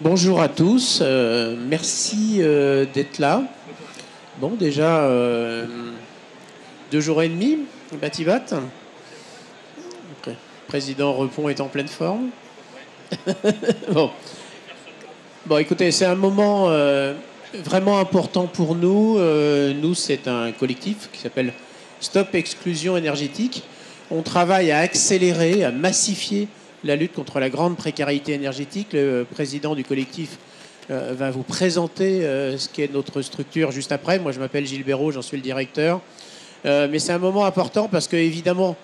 Bonjour à tous, merci d'être là. Bon, déjà 2 jours et demi, Batibat. Le président Repon est en pleine forme. Bon, écoutez, c'est un moment vraiment important pour nous. Nous, c'est un collectif qui s'appelle Stop Exclusion Énergétique. On travaille à accélérer, à massifier la lutte contre la grande précarité énergétique. Le président du collectif va vous présenter ce qu'est notre structure juste après. Moi, je m'appelle Gilles Béraud, j'en suis le directeur. Mais c'est un moment important parce que, évidemment,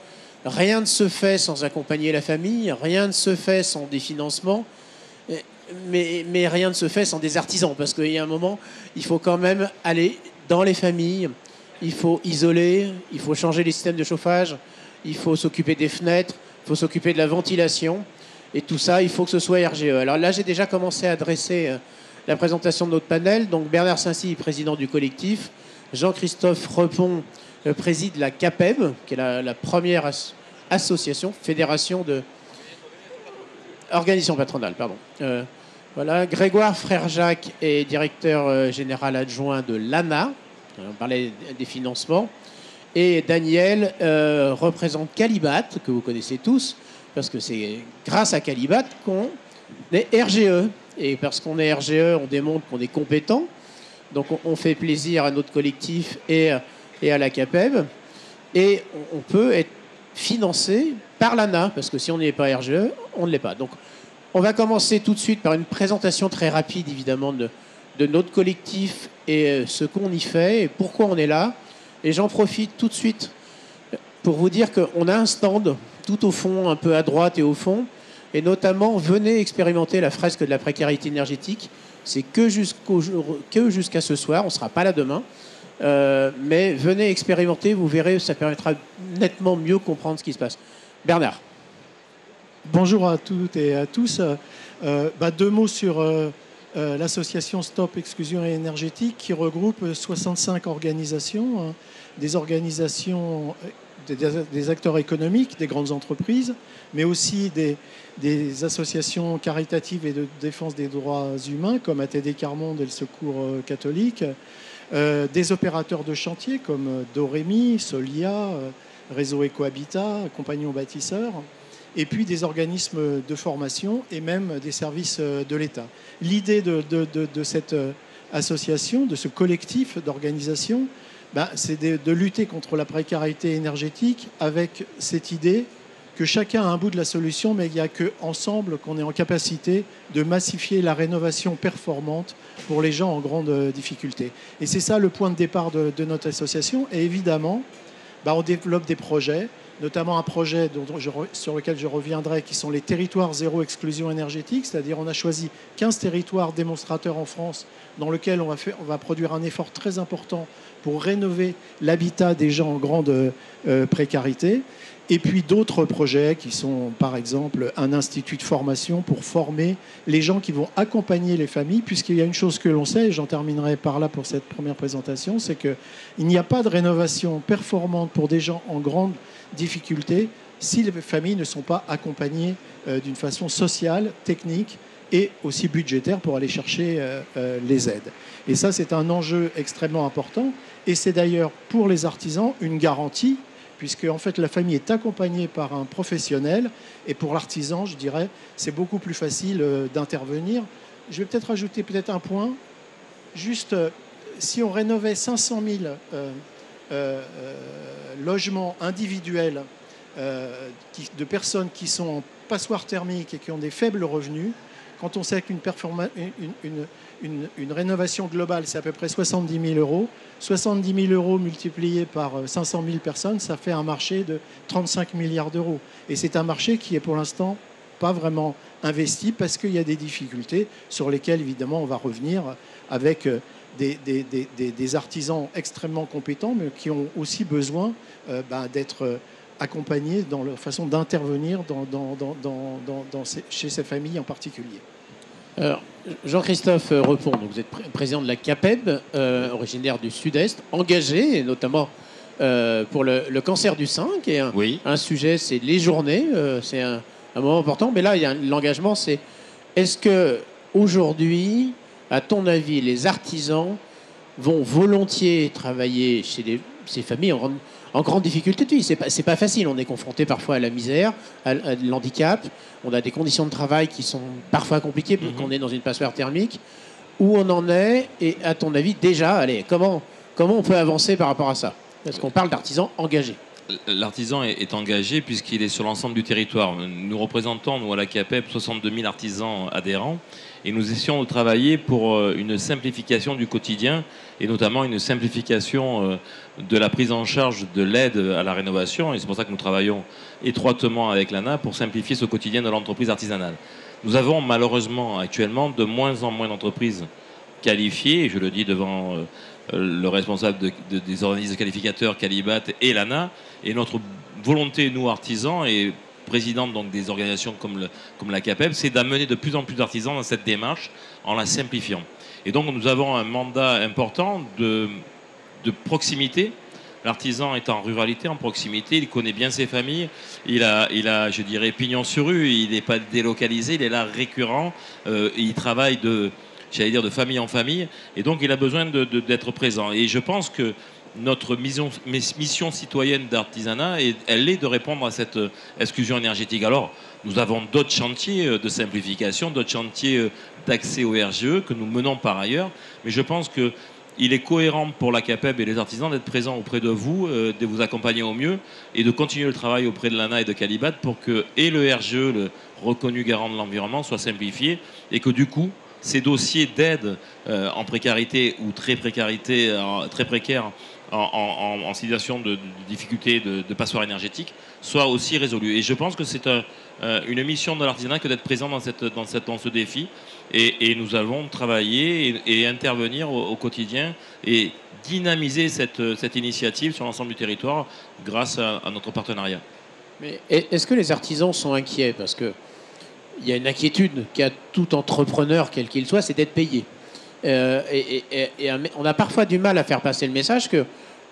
rien ne se fait sans accompagner la famille, rien ne se fait sans des financements, mais rien ne se fait sans des artisans. Parce qu'il y a un moment, il faut quand même aller dans les familles, il faut isoler, il faut changer les systèmes de chauffage, il faut s'occuper des fenêtres, il faut s'occuper de la ventilation. Et tout ça, il faut que ce soit RGE. Alors là, j'ai déjà commencé à dresser la présentation de notre panel. Donc Bernard Saincy, président du collectif. Jean-Christophe Repon préside la CAPEB, qui est la première association, fédération de... Organisation patronale, pardon. Voilà. Grégoire Frère-Jacques est directeur général adjoint de l'ANA. On parlait des financements. Et Daniel représente Calibat, que vous connaissez tous, parce que c'est grâce à Calibat qu'on est RGE. Et parce qu'on est RGE, on démontre qu'on est compétent. Donc on fait plaisir à notre collectif et à la CAPEB. Et on peut être financé par l'ANA, parce que si on n'est pas RGE, on ne l'est pas. Donc on va commencer tout de suite par une présentation très rapide, évidemment, de notre collectif et ce qu'on y fait et pourquoi on est là. Et j'en profite tout de suite pour vous dire qu'on a un stand tout au fond, un peu à droite et au fond. Et notamment, venez expérimenter la fresque de la précarité énergétique. C'est que jusqu'à ce soir, on ne sera pas là demain. Mais venez expérimenter, vous verrez, ça permettra nettement mieux comprendre ce qui se passe. Bernard. Bonjour à toutes et à tous. 2 mots sur l'association Stop Exclusion Énergétique qui regroupe 65 organisations, des organisations, des acteurs économiques, des grandes entreprises, mais aussi des associations caritatives et de défense des droits humains comme ATD Quart Monde et le Secours catholique, des opérateurs de chantier comme Dorémy, Solia, Réseau Ecohabitat, Compagnon Bâtisseurs, et puis des organismes de formation et même des services de l'État. L'idée de cette association, de ce collectif d'organisation, c'est de lutter contre la précarité énergétique avec cette idée que chacun a un bout de la solution, mais il n'y a qu'ensemble qu'on est en capacité de massifier la rénovation performante pour les gens en grande difficulté. Et c'est ça le point de départ de notre association. Et évidemment, on développe des projets, notamment un projet sur lequel je reviendrai, qui sont les territoires zéro exclusion énergétique, c'est-à-dire on a choisi 15 territoires démonstrateurs en France dans lesquels on va produire un effort très important pour rénover l'habitat des gens en grande précarité. Et puis d'autres projets qui sont, par exemple, un institut de formation pour former les gens qui vont accompagner les familles, puisqu'il y a une chose que l'on sait, et j'en terminerai par là pour cette première présentation, c'est qu'il n'y a pas de rénovation performante pour des gens en grande difficulté si les familles ne sont pas accompagnées d'une façon sociale, technique et aussi budgétaire pour aller chercher les aides. Et ça, c'est un enjeu extrêmement important. Et c'est d'ailleurs pour les artisans une garantie, puisque en fait, la famille est accompagnée par un professionnel. Et pour l'artisan, je dirais, c'est beaucoup plus facile d'intervenir. Je vais peut-être ajouter un point. Juste, si on rénovait 500 000 logements individuels de personnes qui sont en passoire thermique et qui ont des faibles revenus, quand on sait qu'une une rénovation globale, c'est à peu près 70 000 euros. 70 000 euros multipliés par 500 000 personnes, ça fait un marché de 35 milliards d'euros. Et c'est un marché qui est pour l'instant pas vraiment investi parce qu'il y a des difficultés sur lesquelles, évidemment, on va revenir avec des artisans extrêmement compétents, mais qui ont aussi besoin d'être accompagnés dans leur façon d'intervenir chez ces familles en particulier. Alors, Jean-Christophe Repon, donc vous êtes président de la CAPEB, originaire du Sud-Est, engagé, et notamment pour le cancer du sein, qui est un sujet, c'est les journées, c'est un moment important. Mais là, il y a l'engagement, c'est est-ce que aujourd'hui, à ton avis, les artisans vont volontiers travailler chez ces familles en grande difficulté de vie? C'est pas facile. On est confronté parfois à la misère, à l'handicap. On a des conditions de travail qui sont parfois compliquées, parce qu'on est dans une passoire thermique. Où on en est? Et à ton avis, déjà, allez, comment on peut avancer par rapport à ça? Parce qu'on parle d'artisans engagés. L'artisan est engagé puisqu'il est sur l'ensemble du territoire. Nous représentons, nous, à la CAPEB, 62 000 artisans adhérents. Et nous essayons de travailler pour une simplification du quotidien et notamment une simplification de la prise en charge de l'aide à la rénovation. Et c'est pour ça que nous travaillons étroitement avec l'ANA pour simplifier ce quotidien de l'entreprise artisanale. Nous avons malheureusement actuellement de moins en moins d'entreprises qualifiées, et je le dis devant le responsable des organismes qualificateurs, Calibat et l'ANA. Et notre volonté, nous artisans, et présidente donc des organisations comme la CAPEB, c'est d'amener de plus en plus d'artisans dans cette démarche en la simplifiant. Et donc nous avons un mandat important de proximité. L'artisan est en ruralité, en proximité, il connaît bien ses familles, il a je dirais, pignon sur rue, il n'est pas délocalisé, il est là récurrent, il travaille de famille en famille, et donc il a besoin d'être présent. Et je pense que notre mission citoyenne d'artisanat, elle est de répondre à cette exclusion énergétique. Alors, nous avons d'autres chantiers de simplification, d'autres chantiers d'accès au RGE que nous menons par ailleurs, mais je pense qu'il est cohérent pour la CAPEB et les artisans d'être présents auprès de vous, de vous accompagner au mieux et de continuer le travail auprès de l'ANA et de Calibat pour que le RGE, le reconnu garant de l'environnement, soit simplifié et que du coup, ces dossiers d'aide en précarité ou très précaire en situation de difficulté de passoire énergétique soient aussi résolus. Et je pense que c'est une mission de l'artisanat que d'être présent dans ce défi. Et nous allons travailler et intervenir au quotidien et dynamiser cette initiative sur l'ensemble du territoire grâce à notre partenariat. Mais est-ce que les artisans sont inquiets? Parce qu'il y a une inquiétude qu'a tout entrepreneur, quel qu'il soit, c'est d'être payé. Et on a parfois du mal à faire passer le message que,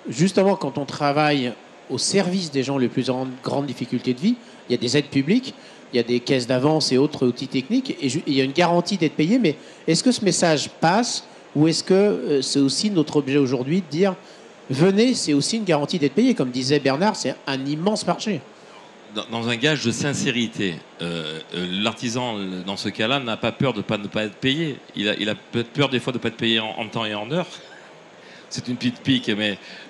justement, quand on travaille au service des gens les plus en grande difficulté de vie, il y a des aides publiques, il y a des caisses d'avance et autres outils techniques, et il y a une garantie d'être payé. Mais est-ce que ce message passe, ou est-ce que c'est aussi notre objet aujourd'hui de dire venez, c'est aussi une garantie d'être payé? Comme disait Bernard, c'est un immense marché. Dans un gage de sincérité, l'artisan, dans ce cas-là, n'a pas peur de ne pas être payé. Il a peut-être peur des fois de ne pas être payé en temps et en heure. C'est une petite pique,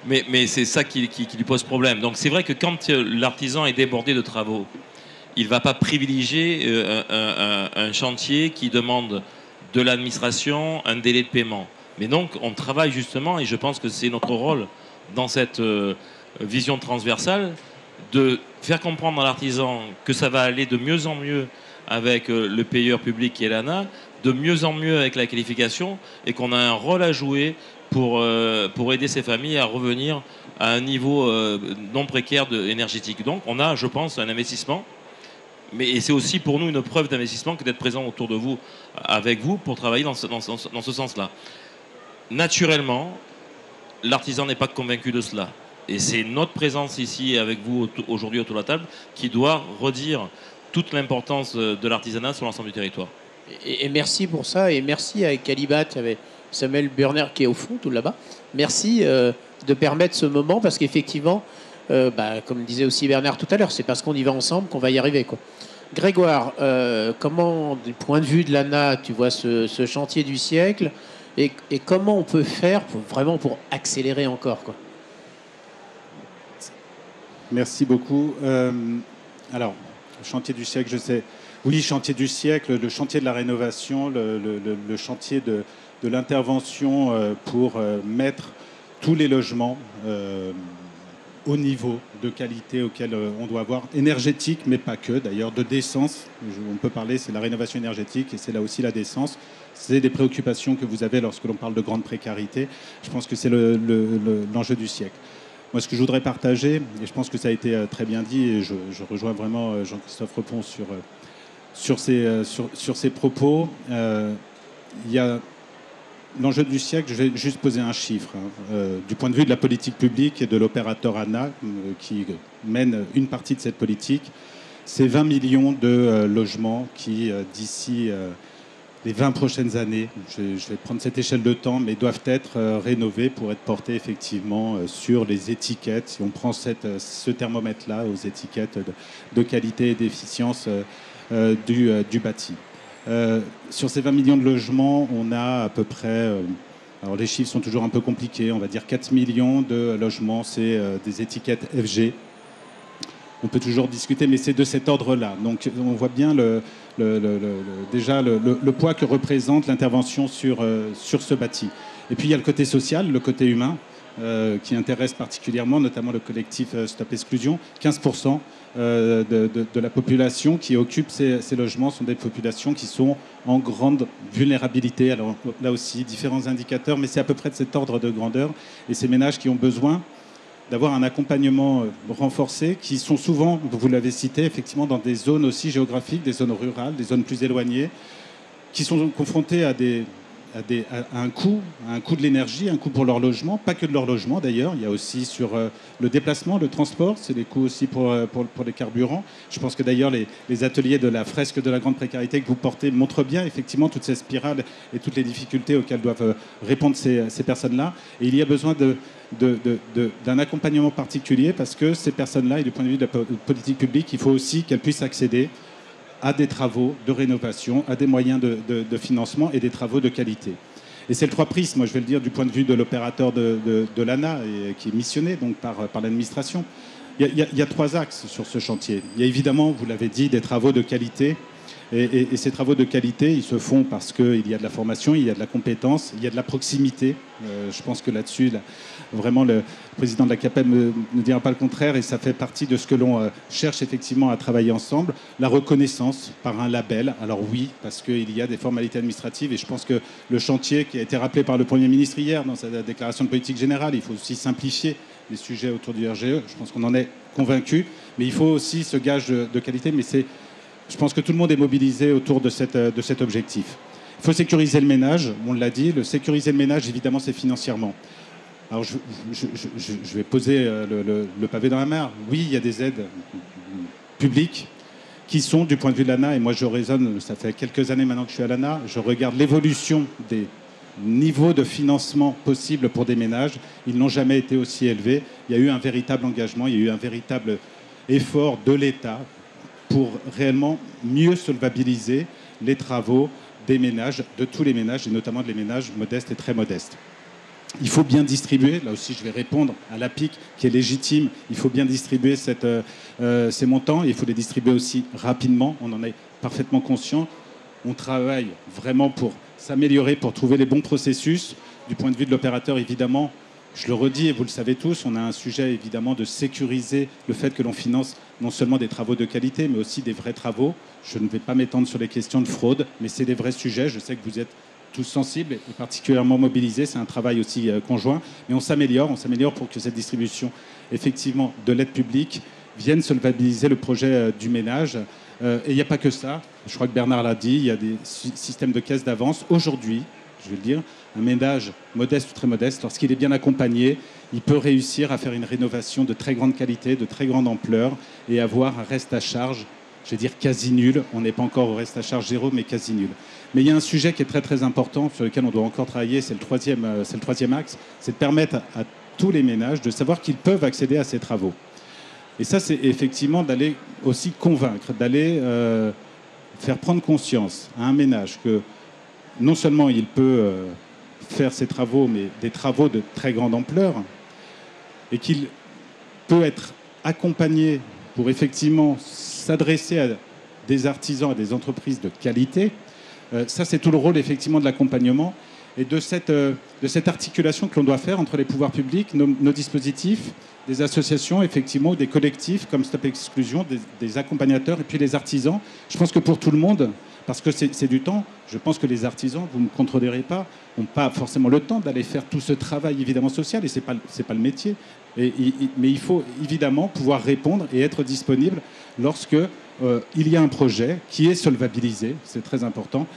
mais c'est ça qui lui pose problème. Donc c'est vrai que quand l'artisan est débordé de travaux, il ne va pas privilégier un chantier qui demande de l'administration, un délai de paiement. Mais donc on travaille justement, et je pense que c'est notre rôle dans cette vision transversale, de faire comprendre à l'artisan que ça va aller de mieux en mieux avec le payeur public qui est l'ANA, de mieux en mieux avec la qualification, et qu'on a un rôle à jouer pour aider ces familles à revenir à un niveau non précaire énergétique. Donc on a, je pense, un investissement, et c'est aussi pour nous une preuve d'investissement que d'être présent autour de vous, avec vous, pour travailler dans ce sens-là. Naturellement, l'artisan n'est pas convaincu de cela. Et c'est notre présence ici avec vous aujourd'hui autour de la table qui doit redire toute l'importance de l'artisanat sur l'ensemble du territoire. Et merci pour ça, et merci à Calibat, avec Samuel Burner qui est au fond, tout là-bas. Merci de permettre ce moment, parce qu'effectivement, comme disait aussi Bernard tout à l'heure, c'est parce qu'on y va ensemble qu'on va y arriver, quoi. Grégoire, comment, du point de vue de l'ANA, tu vois ce chantier du siècle, et comment on peut faire pour accélérer encore, quoi? Merci beaucoup. Alors, le chantier du siècle, je sais, Oui, chantier du siècle, le chantier de la rénovation, le chantier de l'intervention pour mettre tous les logements au niveau de qualité auquel on doit avoir, énergétique, mais pas que d'ailleurs, de décence. On peut parler, c'est la rénovation énergétique et c'est là aussi la décence. C'est des préoccupations que vous avez lorsque l'on parle de grande précarité. Je pense que c'est l'enjeu du siècle. Moi, ce que je voudrais partager, et je pense que ça a été très bien dit, et je rejoins vraiment Jean-Christophe Repon sur ses propos, il y a l'enjeu du siècle. Je vais juste poser un chiffre. Du point de vue de la politique publique et de l'opérateur ANA, qui mène une partie de cette politique, c'est 20 millions de logements qui, d'ici les 20 prochaines années, je vais prendre cette échelle de temps, mais doivent être rénovés pour être portés effectivement sur les étiquettes. Si on prend ce thermomètre-là, aux étiquettes de qualité et d'efficience du bâti. Sur ces 20 millions de logements, on a à peu près, alors les chiffres sont toujours un peu compliqués, on va dire 4 millions de logements, c'est des étiquettes FG. On peut toujours discuter, mais c'est de cet ordre-là. Donc on voit bien déjà le poids que représente l'intervention sur ce bâti. Et puis il y a le côté social, le côté humain, qui intéresse particulièrement, notamment le collectif Stop Exclusion. 15% de la population qui occupe ces logements sont des populations qui sont en grande vulnérabilité. Alors là aussi, différents indicateurs, mais c'est à peu près de cet ordre de grandeur. Et ces ménages qui ont besoin d'avoir un accompagnement renforcé, qui sont souvent, vous l'avez cité, effectivement dans des zones aussi géographiques, des zones rurales, des zones plus éloignées, qui sont confrontés à un coût de l'énergie, un coût pour leur logement, pas que de leur logement d'ailleurs, il y a aussi sur le déplacement, le transport, c'est des coûts aussi pour les carburants. Je pense que d'ailleurs les ateliers de la fresque de la grande précarité que vous portez montrent bien effectivement toutes ces spirales et toutes les difficultés auxquelles doivent répondre ces personnes-là. Et il y a besoin d'un accompagnement particulier parce que ces personnes-là, et du point de vue de la politique publique, il faut aussi qu'elles puissent accéder à des travaux de rénovation, à des moyens de financement et des travaux de qualité. Et c'est le 3 prismes, moi je vais le dire du point de vue de l'opérateur de l'ANA, qui est missionné donc par l'administration. Il y a 3 axes sur ce chantier. Il y a évidemment, vous l'avez dit, des travaux de qualité. Et ces travaux de qualité, ils se font parce qu'il y a de la formation, il y a de la compétence, il y a de la proximité. Je pense que là-dessus, vraiment, le président de la CAPEB ne dira pas le contraire, et ça fait partie de ce que l'on cherche effectivement à travailler ensemble. La reconnaissance par un label. Alors oui, parce qu'il y a des formalités administratives, et je pense que le chantier qui a été rappelé par le Premier ministre hier dans sa déclaration de politique générale, il faut aussi simplifier les sujets autour du RGE. Je pense qu'on en est convaincu, mais il faut aussi ce gage de qualité. Mais je pense que tout le monde est mobilisé autour de cet objectif. Il faut sécuriser le ménage, on l'a dit. Sécuriser le ménage, évidemment, c'est financièrement. Alors, je vais poser le pavé dans la mare. Oui, il y a des aides publiques qui sont, du point de vue de l'ANA, et moi je raisonne, ça fait quelques années maintenant que je suis à l'ANA, je regarde l'évolution des niveaux de financement possibles pour des ménages. Ils n'ont jamais été aussi élevés. Il y a eu un véritable engagement, il y a eu un véritable effort de l'État pour réellement mieux solvabiliser les travaux des ménages, de tous les ménages, et notamment des ménages modestes et très modestes. Il faut bien distribuer, là aussi je vais répondre à la PIC qui est légitime, il faut bien distribuer ces montants, et il faut les distribuer aussi rapidement, on en est parfaitement conscient. On travaille vraiment pour s'améliorer, pour trouver les bons processus. Du point de vue de l'opérateur, évidemment, je le redis et vous le savez tous, on a un sujet évidemment de sécuriser le fait que l'on finance non seulement des travaux de qualité, mais aussi des vrais travaux. Je ne vais pas m'étendre sur les questions de fraude, mais c'est des vrais sujets. Je sais que vous êtes tous sensibles et particulièrement mobilisés. C'est un travail aussi conjoint. Mais on s'améliore pour que cette distribution, effectivement, de l'aide publique vienne solvabiliser le projet du ménage. Et il n'y a pas que ça. Je crois que Bernard l'a dit, il y a des systèmes de caisse d'avance. Aujourd'hui, je vais le dire, un ménage modeste ou très modeste, lorsqu'il est bien accompagné, il peut réussir à faire une rénovation de très grande qualité, de très grande ampleur, et avoir un reste à charge, je vais dire quasi nul. On n'est pas encore au reste à charge zéro, mais quasi nul. Mais il y a un sujet qui est très très important, sur lequel on doit encore travailler, c'est le troisième axe, c'est de permettre à tous les ménages de savoir qu'ils peuvent accéder à ces travaux. Et ça, c'est effectivement d'aller aussi convaincre, d'aller faire prendre conscience à un ménage que non seulement il peut faire ses travaux, mais des travaux de très grande ampleur, et qu'il peut être accompagné pour effectivement s'adresser des artisans et des entreprises de qualité. Ça, c'est tout le rôle effectivement de l'accompagnement et de cette articulation que l'on doit faire entre les pouvoirs publics, nos dispositifs, des associations, effectivement, ou des collectifs comme Stop Exclusion, des accompagnateurs et puis les artisans. Je pense que pour tout le monde, parce que c'est du temps, je pense que les artisans, vous ne me contredirez pas, n'ont pas forcément le temps d'aller faire tout ce travail évidemment social et c'est pas le métier. Mais il faut évidemment pouvoir répondre et être disponible lorsque il y a un projet qui est solvabilisé, c'est très important,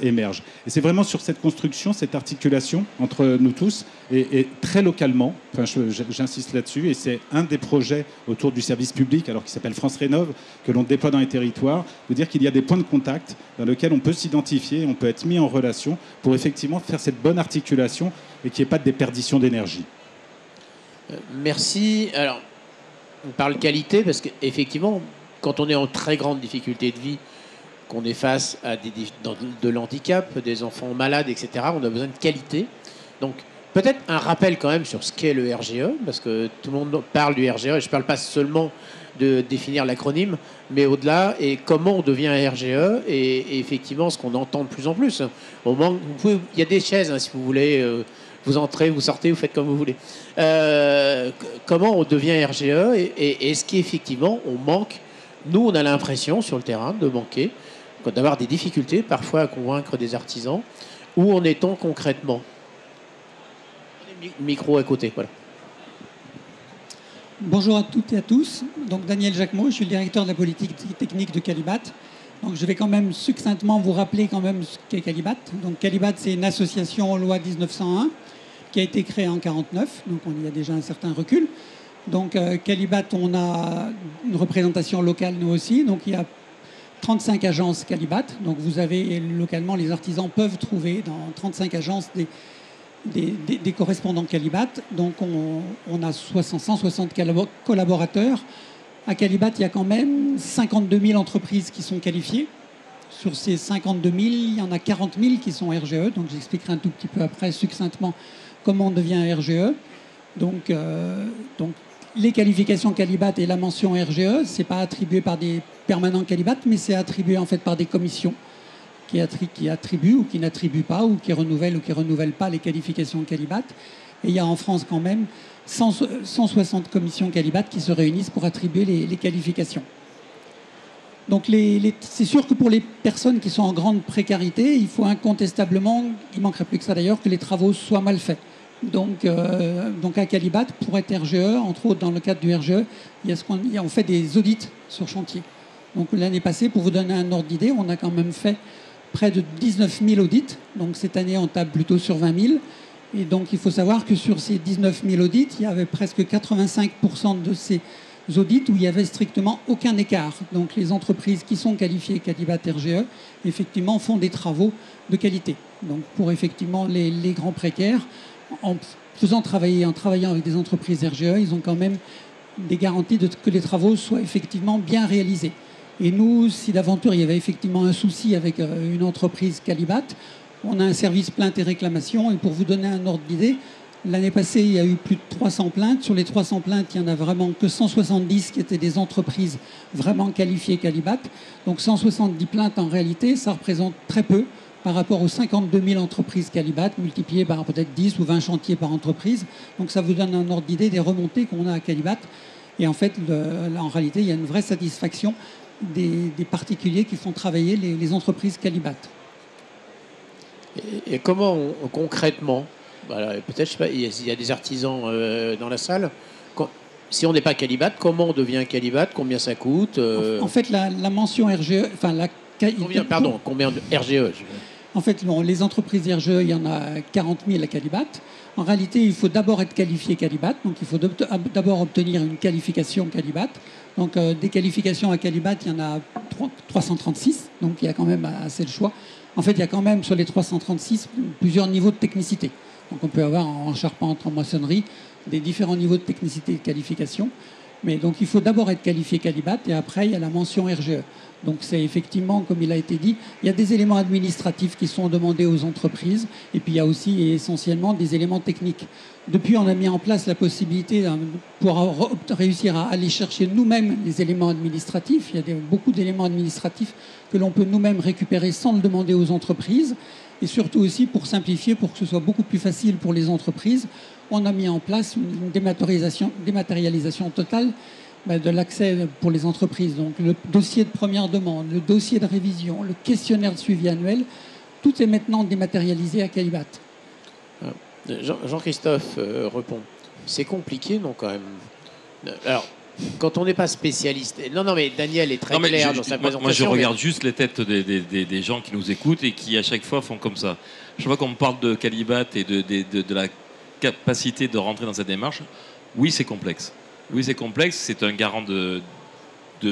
émerge. Et c'est vraiment sur cette construction, cette articulation entre nous tous et très localement, enfin, j'insiste là-dessus, et c'est un des projets autour du service public, alors qui s'appelle France Rénov', que l'on déploie dans les territoires, de dire qu'il y a des points de contact dans lesquels on peut s'identifier, on peut être mis en relation pour effectivement faire cette bonne articulation et qu'il n'y ait pas de déperdition d'énergie. Merci. Alors, on parle qualité parce qu'effectivement, quand on est en très grande difficulté de vie, qu'on est face à de l'handicap, des enfants malades, etc., on a besoin de qualité. Donc, peut-être un rappel quand même sur ce qu'est le RGE, parce que tout le monde parle du RGE, et je ne parle pas seulement de définir l'acronyme, mais au-delà, et comment on devient un RGE, et effectivement, ce qu'on entend de plus en plus. Au moment, il y a des chaises, hein, si vous voulez... vous entrez, vous sortez, vous faites comme vous voulez. Comment on devient RGE et est-ce qu'effectivement on manque, nous on a l'impression sur le terrain de manquer, d'avoir des difficultés parfois à convaincre des artisans. Où en est-on concrètement? Micro à côté, voilà. Bonjour à toutes et à tous. Donc Daniel Jacquemot, je suis le directeur de la politique technique de Calibat. Donc je vais quand même succinctement vous rappeler quand même ce qu'est Calibat. Donc Calibat, c'est une association loi 1901 qui a été créée en 1949, donc on y a déjà un certain recul. Donc Calibat, on a une représentation locale nous aussi, donc il y a 35 agences Calibat. Donc vous avez localement, les artisans peuvent trouver dans 35 agences des correspondants Calibat. Donc on a 160 collaborateurs. À Calibat, il y a quand même 52 000 entreprises qui sont qualifiées. Sur ces 52 000, il y en a 40 000 qui sont RGE. Donc j'expliquerai un tout petit peu après succinctement comment on devient RGE. Donc les qualifications Calibat et la mention RGE, ce n'est pas attribué par des permanents Calibat, mais c'est attribué en fait par des commissions qui attribuent ou qui n'attribuent pas, ou qui renouvellent ou qui ne renouvellent pas les qualifications Calibat. Et il y a en France quand même 160 commissions Calibat qui se réunissent pour attribuer les qualifications. Donc c'est sûr que pour les personnes qui sont en grande précarité, il faut incontestablement, il ne manquerait plus que ça d'ailleurs, que les travaux soient mal faits. Donc à Calibat, pour être RGE, entre autres dans le cadre du RGE, on fait des audits sur chantier. Donc l'année passée, pour vous donner un ordre d'idée, on a quand même fait près de 19 000 audits. Donc cette année, on tape plutôt sur 20 000. Et donc il faut savoir que sur ces 19 000 audits, il y avait presque 85% de ces audits où il n'y avait strictement aucun écart. Donc les entreprises qui sont qualifiées Calibat RGE, effectivement, font des travaux de qualité. Donc pour effectivement les grands précaires, en travaillant avec des entreprises RGE, ils ont quand même des garanties que les travaux soient effectivement bien réalisés. Et nous, si d'aventure il y avait effectivement un souci avec une entreprise Calibat, on a un service plainte et réclamation. Et pour vous donner un ordre d'idée, l'année passée, il y a eu plus de 300 plaintes. Sur les 300 plaintes, il n'y en a vraiment que 170 qui étaient des entreprises vraiment qualifiées Calibat. Donc 170 plaintes, en réalité, ça représente très peu par rapport aux 52 000 entreprises Calibat, multipliées par peut-être 10 ou 20 chantiers par entreprise. Donc ça vous donne un ordre d'idée des remontées qu'on a à Calibat. Et en fait, en réalité, il y a une vraie satisfaction des particuliers qui font travailler les entreprises Calibat. Et comment concrètement, voilà, peut-être, je sais pas, il y a des artisans dans la salle. Si on n'est pas Calibat, comment on devient Calibat? Combien ça coûte? En fait, la mention RGE, enfin combien de RGE? En fait, bon, les entreprises RGE, il y en a 40 000 à Calibat. En réalité, il faut d'abord être qualifié Calibat. Donc, il faut d'abord obtenir une qualification Calibat. Donc, des qualifications à Calibat, il y en a 336. Donc, il y a quand même assez de choix. En fait, il y a quand même sur les 336 plusieurs niveaux de technicité. Donc, on peut avoir en charpente, en maçonnerie, des différents niveaux de technicité et de qualification. Mais donc il faut d'abord être qualifié Qualibat et après il y a la mention RGE. Donc c'est effectivement, comme il a été dit, il y a des éléments administratifs qui sont demandés aux entreprises et puis il y a aussi et essentiellement des éléments techniques. Depuis, on a mis en place la possibilité pour réussir à aller chercher nous-mêmes les éléments administratifs. Il y a beaucoup d'éléments administratifs que l'on peut nous-mêmes récupérer sans le demander aux entreprises. Et surtout aussi pour simplifier, pour que ce soit beaucoup plus facile pour les entreprises, on a mis en place une dématérialisation totale de l'accès pour les entreprises. Donc le dossier de première demande, le dossier de révision, le questionnaire de suivi annuel, tout est maintenant dématérialisé à Qualibat. Jean-Christophe répond. C'est compliqué, non, quand même. Alors, quand on n'est pas spécialiste... Non, mais Daniel est très clair dans sa présentation. Moi, je regarde juste les têtes des gens qui nous écoutent et qui, à chaque fois, font comme ça. Je vois qu'on me parle de Qualibat et de la capacité de rentrer dans cette démarche. Oui, c'est complexe. Oui, c'est complexe. C'est un garant de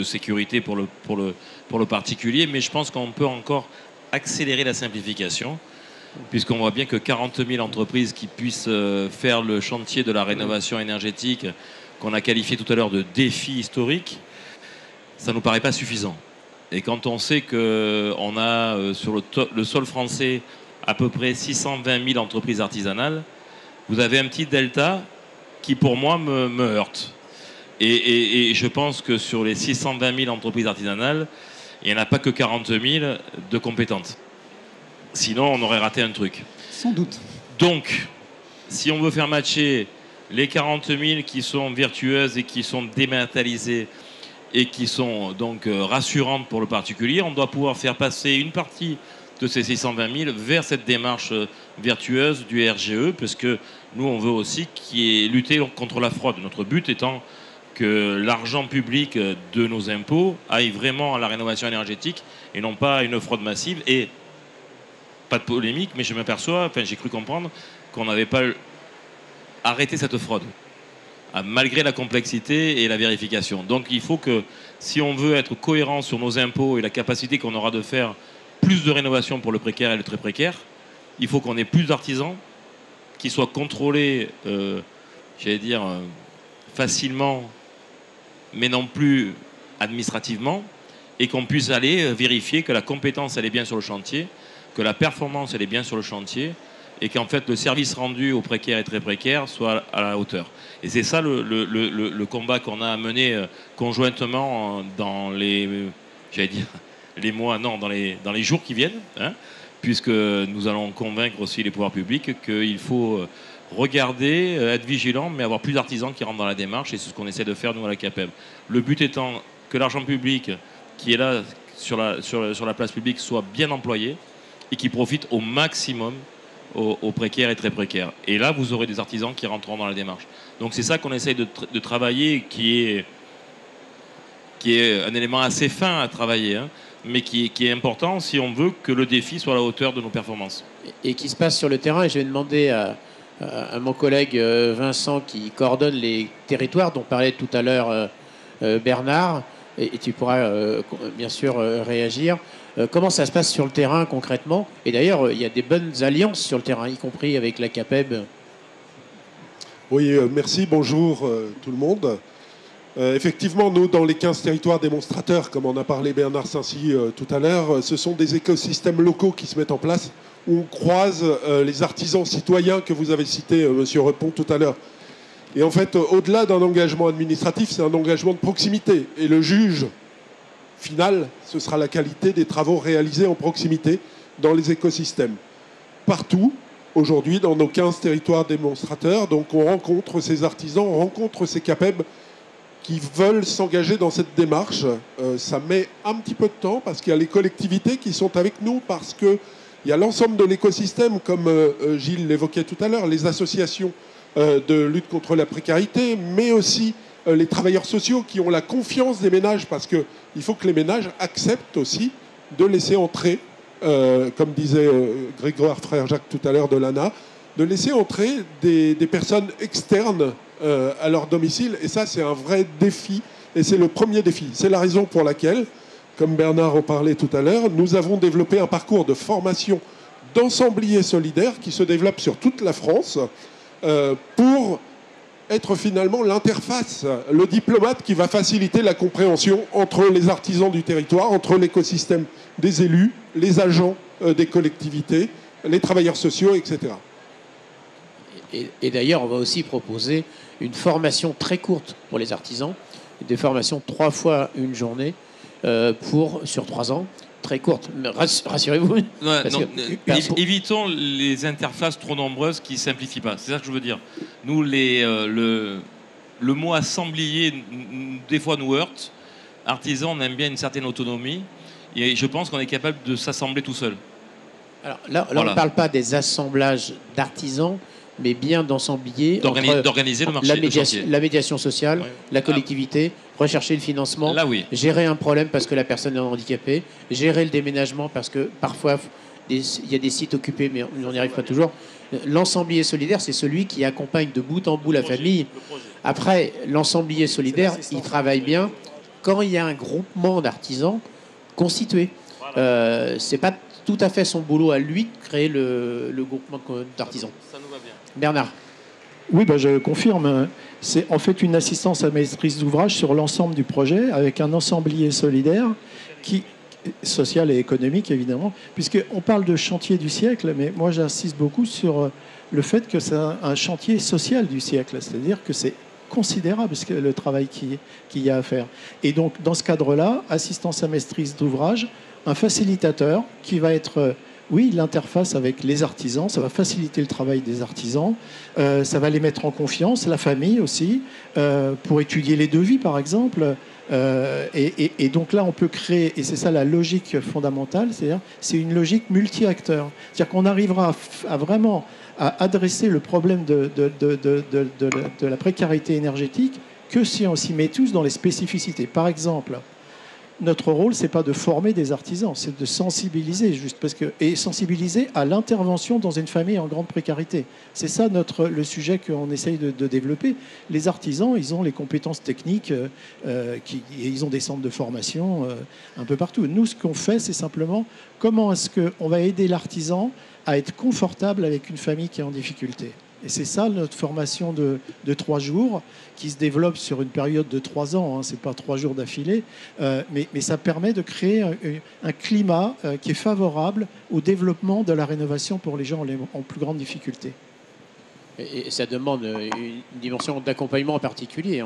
sécurité pour le particulier, mais je pense qu'on peut encore accélérer la simplification, puisqu'on voit bien que 40 000 entreprises qui puissent faire le chantier de la rénovation énergétique, qu'on a qualifié tout à l'heure de défi historique, ça ne nous paraît pas suffisant. Et quand on sait qu'on a sur le sol français à peu près 620 000 entreprises artisanales, vous avez un petit delta qui, pour moi, me heurte. Et je pense que sur les 620 000 entreprises artisanales, il n'y en a pas que 40 000 de compétentes. Sinon, on aurait raté un truc. Sans doute. Donc, si on veut faire matcher les 40 000 qui sont vertueuses et qui sont dématérialisées et qui sont donc rassurantes pour le particulier, on doit pouvoir faire passer une partie de ces 620 000 vers cette démarche vertueuse du RGE, parce que nous, on veut aussi lutter contre la fraude. Notre but étant que l'argent public de nos impôts aille vraiment à la rénovation énergétique et non pas à une fraude massive. Et pas de polémique, mais je m'aperçois, j'ai cru comprendre qu'on n'avait pas arrêté cette fraude, malgré la complexité et la vérification. Donc il faut que, si on veut être cohérent sur nos impôts et la capacité qu'on aura de faire plus de rénovation pour le précaire et le très précaire, il faut qu'on ait plus d'artisans qui soient contrôlés, facilement, mais non plus administrativement, et qu'on puisse aller vérifier que la compétence elle est bien sur le chantier, que la performance elle est bien sur le chantier, et qu'en fait le service rendu aux précaires et très précaires soit à la hauteur. Et c'est ça le combat qu'on a à mener conjointement dans les mois, non, dans les jours qui viennent, hein, puisque nous allons convaincre aussi les pouvoirs publics qu'il faut regarder, être vigilant, mais avoir plus d'artisans qui rentrent dans la démarche, et c'est ce qu'on essaie de faire nous à la CAPEB. Le but étant que l'argent public qui est là sur la place publique soit bien employé et qui profite au maximum aux précaires et très précaires. Et là, vous aurez des artisans qui rentreront dans la démarche. Donc c'est ça qu'on essaye de travailler, qui est un élément assez fin à travailler, hein, mais qui est important si on veut que le défi soit à la hauteur de nos performances. Et qui se passe sur le terrain. Et je vais demander à mon collègue Vincent, qui coordonne les territoires dont parlait tout à l'heure Bernard, et tu pourras bien sûr réagir. Comment ça se passe sur le terrain concrètement? Et d'ailleurs, il y a des bonnes alliances sur le terrain, y compris avec la CAPEB. Oui, merci, bonjour tout le monde. Effectivement, nous, dans les 15 territoires démonstrateurs, comme en a parlé Bernard Saincy tout à l'heure, ce sont des écosystèmes locaux qui se mettent en place, où on croise les artisans citoyens que vous avez cités, monsieur Repon, tout à l'heure. Et en fait, au-delà d'un engagement administratif, c'est un engagement de proximité. Et le juge final, ce sera la qualité des travaux réalisés en proximité dans les écosystèmes. Partout, aujourd'hui, dans nos 15 territoires démonstrateurs, donc on rencontre ces artisans, on rencontre ces CAPEB qui veulent s'engager dans cette démarche. Ça met un petit peu de temps parce qu'il y a les collectivités qui sont avec nous, parce qu'il y a l'ensemble de l'écosystème, comme Gilles l'évoquait tout à l'heure, les associations de lutte contre la précarité, mais aussi les travailleurs sociaux qui ont la confiance des ménages, parce qu'il faut que les ménages acceptent aussi de laisser entrer, comme disait Grégoire Frère-Jacques tout à l'heure de l'ANA, de laisser entrer des personnes externes à leur domicile. Et ça, c'est un vrai défi, et c'est le premier défi. C'est la raison pour laquelle, comme Bernard en parlait tout à l'heure, nous avons développé un parcours de formation d'ensembliers solidaires qui se développe sur toute la France pour être finalement l'interface, le diplomate qui va faciliter la compréhension entre les artisans du territoire, entre l'écosystème des élus, les agents des collectivités, les travailleurs sociaux, etc. Et d'ailleurs, on va aussi proposer une formation très courte pour les artisans, des formations 3 fois une journée sur 3 ans, très courte. Rassurez-vous. Évitons les interfaces trop nombreuses qui ne simplifient pas. C'est ça que je veux dire. Nous, le mot assemblier, des fois, nous heurte. Artisan, on aime bien une certaine autonomie. Et je pense qu'on est capable de s'assembler tout seul. Alors là voilà. On ne parle pas des assemblages d'artisans, mais bien d'ensemblier, d'organiser le marché, la médiation sociale, la collectivité, rechercher le financement, là, oui. Gérer un problème parce que la personne est handicapée, gérer le déménagement parce que parfois il y a des sites occupés, mais on n'y arrive pas toujours. L'ensemblier solidaire, c'est celui qui accompagne de bout en bout la famille. Après, l'ensemblier solidaire, il travaille bien quand il y a un groupement d'artisans constitué. C'est pas tout à fait son boulot à lui de créer le groupement d'artisans. Ça nous va bien. Bernard. Oui, je confirme. C'est en fait une assistance à maîtrise d'ouvrage sur l'ensemble du projet avec un ensemblier solidaire social et économique, évidemment, puisqu'on parle de chantier du siècle, mais moi j'insiste beaucoup sur le fait que c'est un chantier social du siècle, c'est-à-dire que c'est considérable le travail qu'il y a à faire. Et donc, dans ce cadre-là, assistance à maîtrise d'ouvrage, un facilitateur qui va être, l'interface avec les artisans, ça va faciliter le travail des artisans, ça va les mettre en confiance, la famille aussi, pour étudier les devis, par exemple. Et donc là, on peut créer, et c'est ça la logique fondamentale, c'est une logique multi-acteurs. C'est-à-dire qu'on arrivera à vraiment à adresser le problème de la précarité énergétique que si on s'y met tous dans les spécificités. Par exemple, notre rôle, c'est pas de former des artisans, c'est de sensibiliser, et sensibiliser à l'intervention dans une famille en grande précarité. C'est ça le sujet qu'on essaye de développer. Les artisans, ils ont les compétences techniques, ils ont des centres de formation un peu partout. Nous, ce qu'on fait, c'est simplement comment est-ce qu'on va aider l'artisan à être confortable avec une famille qui est en difficulté. Et c'est ça notre formation de 3 jours qui se développe sur une période de 3 ans. Ce n'est pas 3 jours d'affilée, mais ça permet de créer un climat qui est favorable au développement de la rénovation pour les gens en plus grande difficulté. Et ça demande une dimension d'accompagnement en particulier.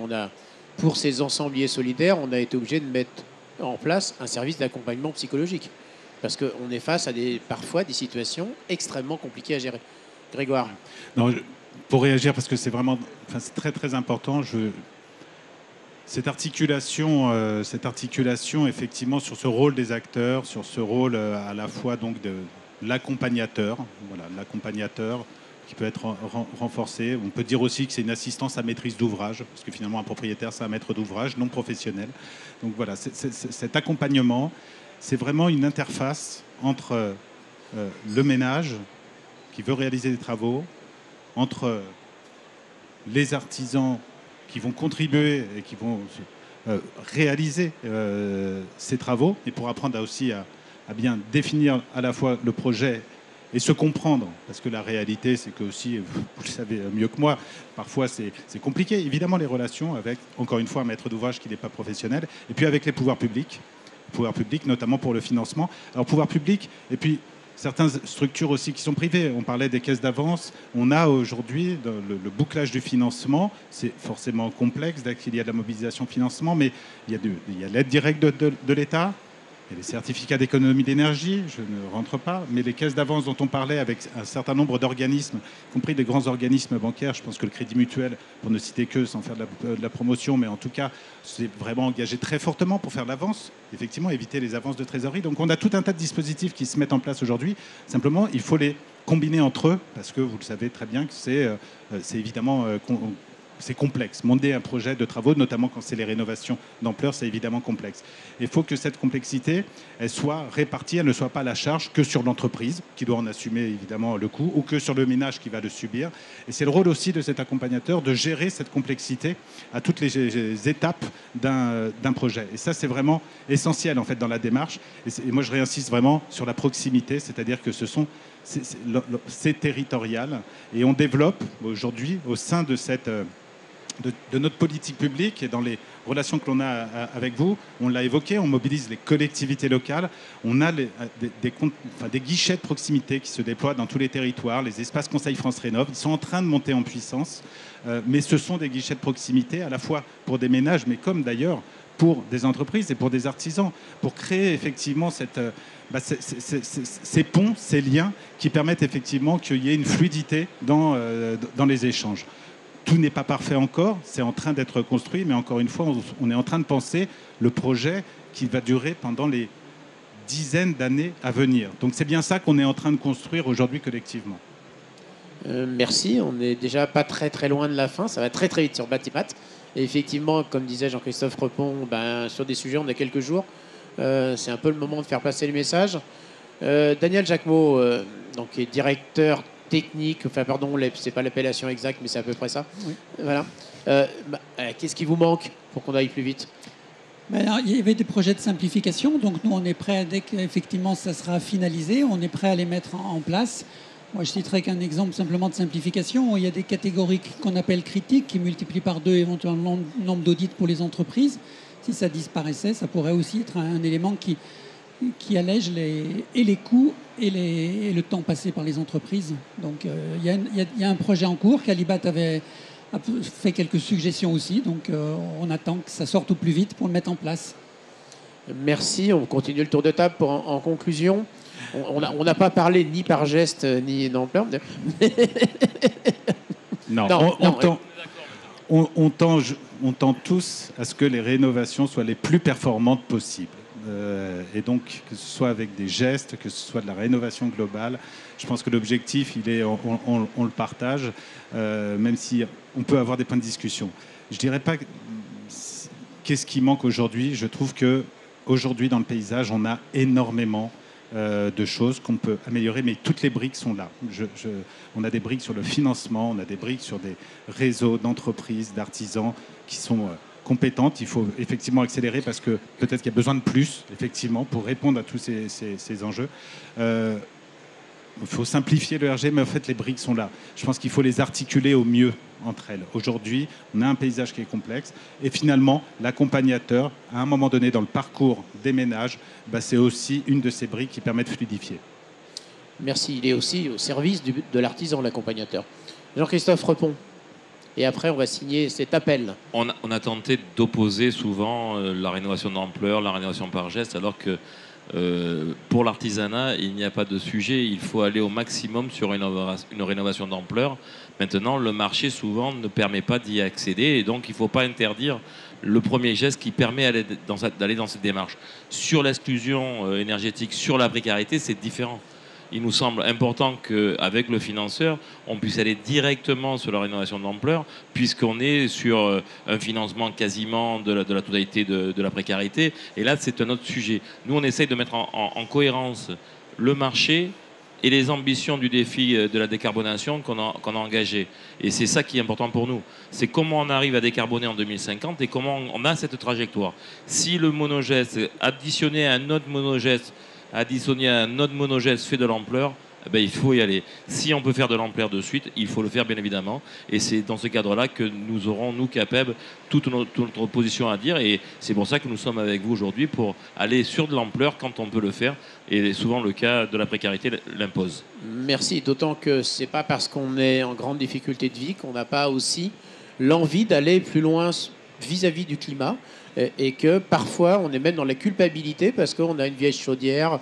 Pour ces ensembliers solidaires, on a été obligé de mettre en place un service d'accompagnement psychologique. Parce qu'on est face à parfois des situations extrêmement compliquées à gérer. Grégoire. Non, pour réagir, parce que c'est vraiment, c'est très très important. Cette articulation, effectivement, sur ce rôle des acteurs, sur ce rôle à la fois donc de l'accompagnateur, l'accompagnateur qui peut être renforcé. On peut dire aussi que c'est une assistance à maîtrise d'ouvrage, parce que finalement un propriétaire c'est un maître d'ouvrage non professionnel. Donc voilà, cet accompagnement, c'est vraiment une interface entre le ménage qui veut réaliser des travaux, entre les artisans qui vont contribuer et qui vont réaliser ces travaux, et pour apprendre aussi à bien définir à la fois le projet et se comprendre, parce que la réalité, c'est que aussi, vous le savez mieux que moi, parfois c'est compliqué, évidemment, les relations avec, encore une fois, un maître d'ouvrage qui n'est pas professionnel, et puis avec les pouvoirs publics, notamment pour le financement. Alors, pouvoirs publics, et puis certaines structures aussi qui sont privées. On parlait des caisses d'avance. On a aujourd'hui le bouclage du financement. C'est forcément complexe dès qu'il y a de la mobilisation financement, mais il y a l'aide directe de l'État. Il y a les certificats d'économie d'énergie, je ne rentre pas, mais les caisses d'avance dont on parlait avec un certain nombre d'organismes, y compris des grands organismes bancaires, je pense que le Crédit Mutuel, pour ne citer que, sans faire de la promotion, mais en tout cas, c'est vraiment engagé très fortement pour faire l'avance, effectivement, éviter les avances de trésorerie. Donc on a tout un tas de dispositifs qui se mettent en place aujourd'hui. Simplement, il faut les combiner entre eux, parce que vous le savez très bien que c'est évidemment... c'est complexe. Monter un projet de travaux, notamment quand c'est les rénovations d'ampleur, c'est évidemment complexe. Il faut que cette complexité, elle soit répartie, elle ne soit pas à la charge que sur l'entreprise, qui doit en assumer évidemment le coût, ou que sur le ménage qui va le subir. Et c'est le rôle aussi de cet accompagnateur de gérer cette complexité à toutes les étapes d'un projet. Et ça, c'est vraiment essentiel en fait dans la démarche. Et moi, je réinsiste vraiment sur la proximité, c'est-à-dire que c'est territorial. Et on développe aujourd'hui, au sein de cette de notre politique publique et dans les relations que l'on a avec vous. On l'a évoqué, on mobilise les collectivités locales. On a des guichets de proximité qui se déploient dans tous les territoires, les espaces Conseil France Rénov'. Ils sont en train de monter en puissance, mais ce sont des guichets de proximité à la fois pour des ménages, mais comme d'ailleurs pour des entreprises et pour des artisans, pour créer effectivement ces ponts, ces liens qui permettent effectivement qu'il y ait une fluidité dans les échanges. Tout n'est pas parfait encore, c'est en train d'être construit, mais encore une fois, on est en train de penser le projet qui va durer pendant les dizaines d'années à venir. Donc c'est bien ça qu'on est en train de construire aujourd'hui collectivement. Merci, on n'est déjà pas très très loin de la fin, ça va très très vite sur Batipat. Et effectivement, comme disait Jean-Christophe Repon, sur des sujets, on a quelques jours. C'est un peu le moment de faire passer le message. Daniel Jacquemot, donc, est directeur technique, c'est pas l'appellation exacte, mais c'est à peu près ça. Oui. Voilà. Qu'est-ce qui vous manque pour qu'on aille plus vite? Alors, il y avait des projets de simplification, donc nous on est prêt, dès qu'effectivement ça sera finalisé, on est prêt à les mettre en place. Moi je citerai qu'un exemple simplement de simplification. Il y a des catégories qu'on appelle critiques qui multiplient par 2 éventuellement le nombre d'audits pour les entreprises. Si ça disparaissait, ça pourrait aussi être un élément qui allège les coûts et le temps passé par les entreprises. Donc il y a un projet en cours. Calibat a fait quelques suggestions aussi, donc on attend que ça sorte au plus vite pour le mettre en place. Merci, on continue le tour de table en conclusion. On n'a pas parlé ni par geste ni d'ampleur. On tend tous à ce que les rénovations soient les plus performantes possibles. Et donc, que ce soit avec des gestes, que ce soit de la rénovation globale, je pense que l'objectif, on le partage, même si on peut avoir des points de discussion. Je dirais pas qu'est-ce qui manque aujourd'hui. Je trouve que aujourd'hui, dans le paysage, on a énormément de choses qu'on peut améliorer, mais toutes les briques sont là. On a des briques sur le financement, on a des briques sur des réseaux d'entreprises, d'artisans qui sont compétentes. Il faut effectivement accélérer parce que peut-être qu'il y a besoin de plus, effectivement, pour répondre à tous ces enjeux. Il faut simplifier le RG, mais en fait, les briques sont là. Je pense qu'il faut les articuler au mieux entre elles. Aujourd'hui, on a un paysage qui est complexe. Et finalement, l'accompagnateur, à un moment donné, dans le parcours des ménages, c'est aussi une de ces briques qui permet de fluidifier. Merci. Il est aussi au service de l'artisan, l'accompagnateur. Jean-Christophe Repon. Et après, on va signer cet appel. On a tenté d'opposer souvent la rénovation d'ampleur, la rénovation par geste, alors que pour l'artisanat, il n'y a pas de sujet. Il faut aller au maximum sur une rénovation d'ampleur. Maintenant, le marché, souvent, ne permet pas d'y accéder. Et donc, il ne faut pas interdire le premier geste qui permet d'aller dans cette démarche. Sur l'exclusion énergétique, sur la précarité, c'est différent. Il nous semble important qu'avec le financeur, on puisse aller directement sur la rénovation d'ampleur, puisqu'on est sur un financement quasiment de la totalité de la précarité. Et là, c'est un autre sujet. Nous, on essaye de mettre en cohérence le marché et les ambitions du défi de la décarbonation qu'on a engagé. Et c'est ça qui est important pour nous. C'est comment on arrive à décarboner en 2050 et comment on a cette trajectoire. Si le monogeste, additionné à un autre monogeste, fait de l'ampleur, il faut y aller. Si on peut faire de l'ampleur de suite, il faut le faire bien évidemment. Et c'est dans ce cadre-là que nous aurons, nous, CAPEB, toute notre position à dire. Et c'est pour ça que nous sommes avec vous aujourd'hui, pour aller sur de l'ampleur quand on peut le faire. Et souvent, le cas de la précarité l'impose. Merci. D'autant que ce n'est pas parce qu'on est en grande difficulté de vie qu'on n'a pas aussi l'envie d'aller plus loin vis-à-vis du climat. Et que parfois on est même dans la culpabilité parce qu'on a une vieille chaudière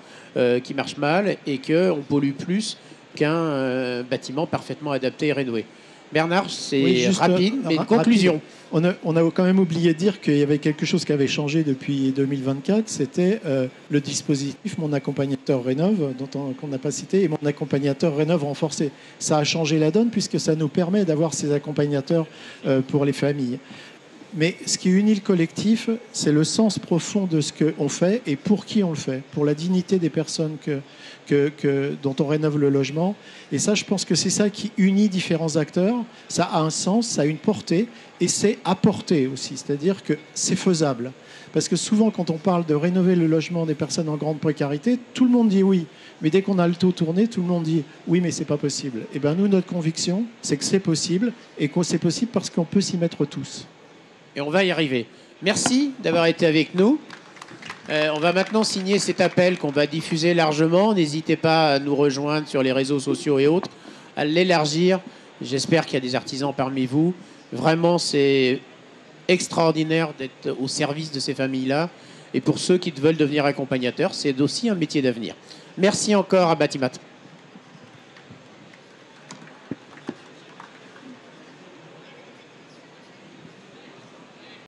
qui marche mal et qu'on pollue plus qu'un bâtiment parfaitement adapté et rénové. Bernard, c'est rapide, mais une conclusion. On a quand même oublié de dire qu'il y avait quelque chose qui avait changé depuis 2024, c'était le dispositif Mon Accompagnateur Rénov', qu'on n'a pas cité, et Mon Accompagnateur Rénov' renforcé. Ça a changé la donne puisque ça nous permet d'avoir ces accompagnateurs pour les familles. Mais ce qui unit le collectif, c'est le sens profond de ce qu'on fait et pour qui on le fait, pour la dignité des personnes dont on rénove le logement. Et ça, je pense que c'est ça qui unit différents acteurs. Ça a un sens, ça a une portée, et c'est à portée aussi, c'est-à-dire que c'est faisable. Parce que souvent, quand on parle de rénover le logement des personnes en grande précarité, tout le monde dit oui. Mais dès qu'on a le taux tourné, tout le monde dit oui, mais c'est pas possible. Et bien nous, notre conviction, c'est que c'est possible, et que c'est possible parce qu'on peut s'y mettre tous. Et on va y arriver. Merci d'avoir été avec nous. On va maintenant signer cet appel qu'on va diffuser largement. N'hésitez pas à nous rejoindre sur les réseaux sociaux et autres, à l'élargir. J'espère qu'il y a des artisans parmi vous. Vraiment, c'est extraordinaire d'être au service de ces familles-là. Et pour ceux qui veulent devenir accompagnateurs, c'est aussi un métier d'avenir. Merci encore à Batimat.